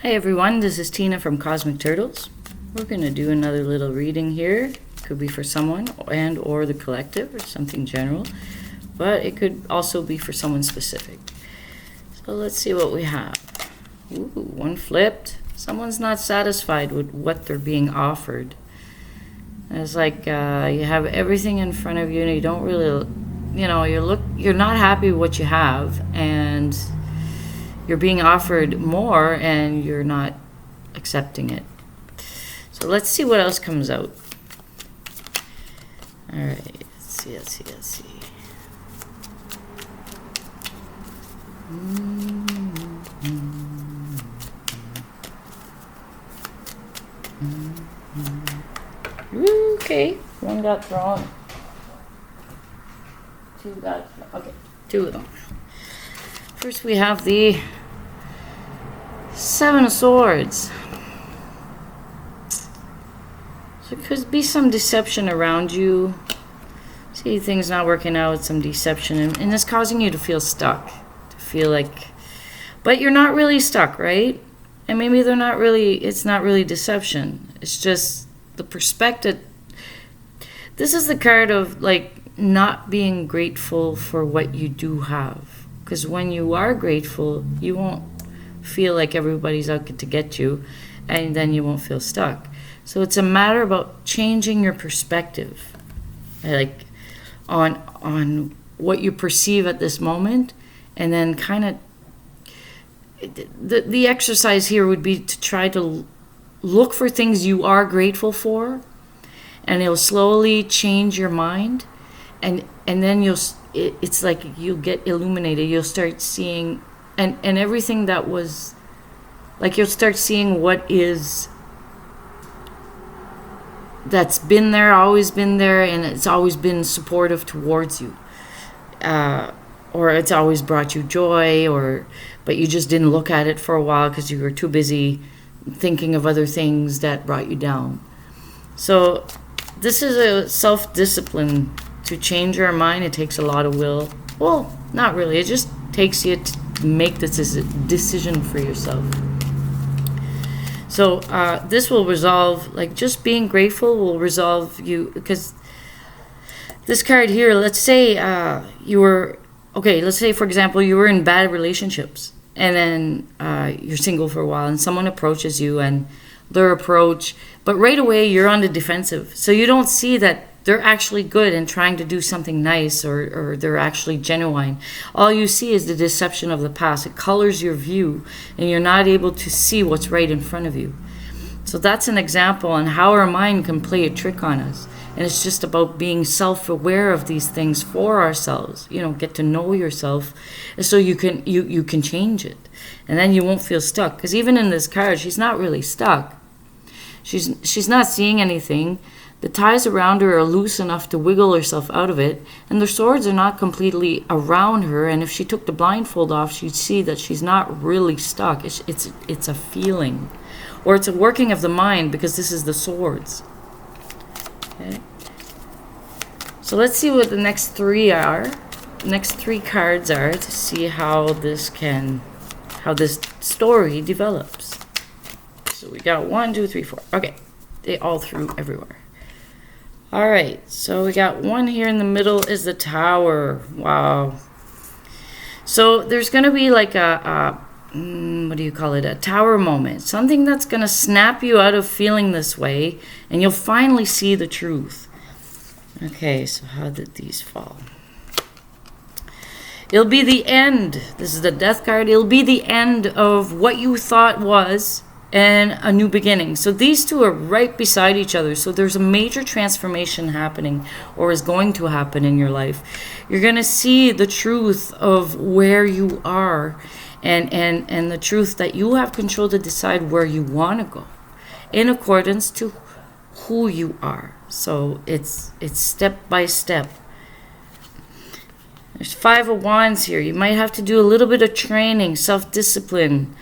Hi everyone, this is Tina from Cosmic Turtles. We're going to do another little reading here. Could be for someone and or the collective or something general, but it could also be for someone specific. So let's see what we have. Ooh, one flipped. Someone's not satisfied with what they're being offered. And it's like you have everything in front of you and you don't really, you're not happy with what you have, and you're being offered more and you're not accepting it. So let's see what else comes out. All right, let's see. Okay, one got thrown. Two of them. First we have the Seven of Swords. So it could be some deception around you. See things not working out, some deception, and it's causing you to feel stuck. To feel like, but you're not really stuck, right? And maybe it's not really deception. It's just the perspective. This is the card of like not being grateful for what you do have. Because when you are grateful, you won't feel like everybody's out to get you, and then you won't feel stuck. So it's a matter about changing your perspective, like on what you perceive at this moment, and then kind of the exercise here would be to try to look for things you are grateful for, and it'll slowly change your mind, and then it's like you'll get illuminated. You'll start seeing, and everything that was, like you'll start seeing what is, that's been there, always been there, and it's always been supportive towards you. Or it's always brought you joy, but you just didn't look at it for a while because you were too busy thinking of other things that brought you down. So this is a self-discipline. To change your mind, it takes a lot of will. Well, not really. It just takes you to make this decision for yourself. So this will resolve, like just being grateful will resolve you, because this card here, let's say let's say for example you were in bad relationships, and then you're single for a while, and someone approaches you, and their approach, but right away you're on the defensive. So you don't see that they're actually good and trying to do something nice, or they're actually genuine. All you see is the deception of the past. It colors your view, and you're not able to see what's right in front of you. So that's an example on how our mind can play a trick on us. And it's just about being self-aware of these things for ourselves. Get to know yourself, so you can change it, and then you won't feel stuck. Because even in this card, she's not really stuck. She's not seeing anything. The ties around her are loose enough to wiggle herself out of it, and the swords are not completely around her, and if she took the blindfold off, she'd see that she's not really stuck. It's a feeling, or it's a working of the mind, because this is the swords. Okay. So let's see what the next three cards are, to see how this story develops. So we got 1, 2, 3, 4. Okay, they all threw everywhere. All right, so we got one here in the middle is the Tower. Wow. So there's going to be like a tower moment. Something that's going to snap you out of feeling this way, and you'll finally see the truth. Okay, so how did these fall? It'll be the end. This is the Death card. It'll be the end of what you thought was, and a new beginning. So these two are right beside each other. So there's a major transformation happening, or is going to happen in your life. You're going to see the truth of where you are, and the truth that you have control to decide where you want to go in accordance to who you are. So it's step by step. There's 5 of Wands here. You might have to do a little bit of training, self-discipline,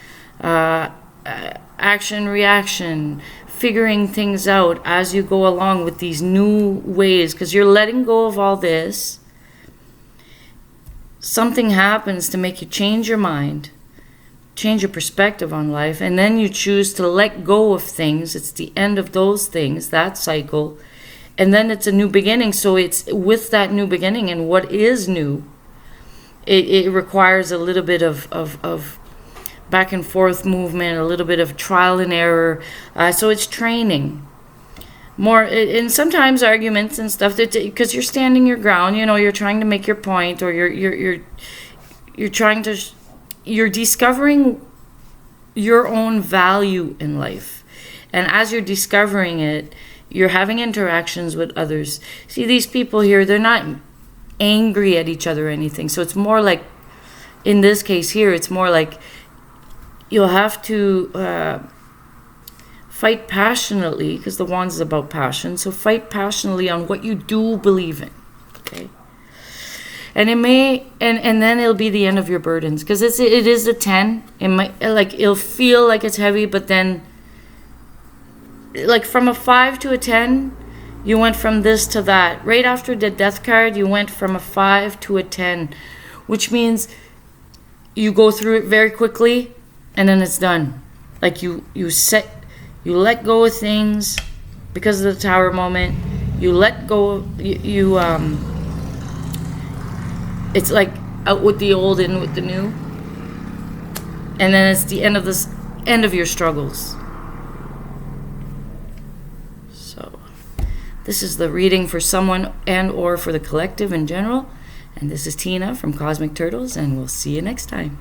action, reaction, figuring things out as you go along with these new ways, because you're letting go of all this. Something happens to make you change your mind, change your perspective on life, and then you choose to let go of things. It's the end of those things, that cycle, and then it's a new beginning. So it's with that new beginning and what is new, it requires a little bit of back and forth movement, a little bit of trial and error. So it's training. More, and sometimes arguments and stuff, because you're standing your ground, you're trying to make your point, or you're trying to, you're discovering your own value in life. And as you're discovering it, you're having interactions with others. See, these people here, they're not angry at each other or anything. So it's more like, in this case here, it's more like you'll have to fight passionately, because the Wands is about passion. So fight passionately on what you do believe in. Okay. And it may, and then it'll be the end of your burdens, because it is a 10. It might, like, it'll feel like it's heavy, but then, like, from a 5 to a 10, you went from this to that. Right after the Death card, you went from a 5 to a 10, which means you go through it very quickly, and then it's done. Like, you let go of things because of the Tower moment. You let go. It's like out with the old, in with the new. And then it's the end of your struggles. So this is the reading for someone and or for the collective in general. And this is Tina from Cosmic Turtles, and we'll see you next time.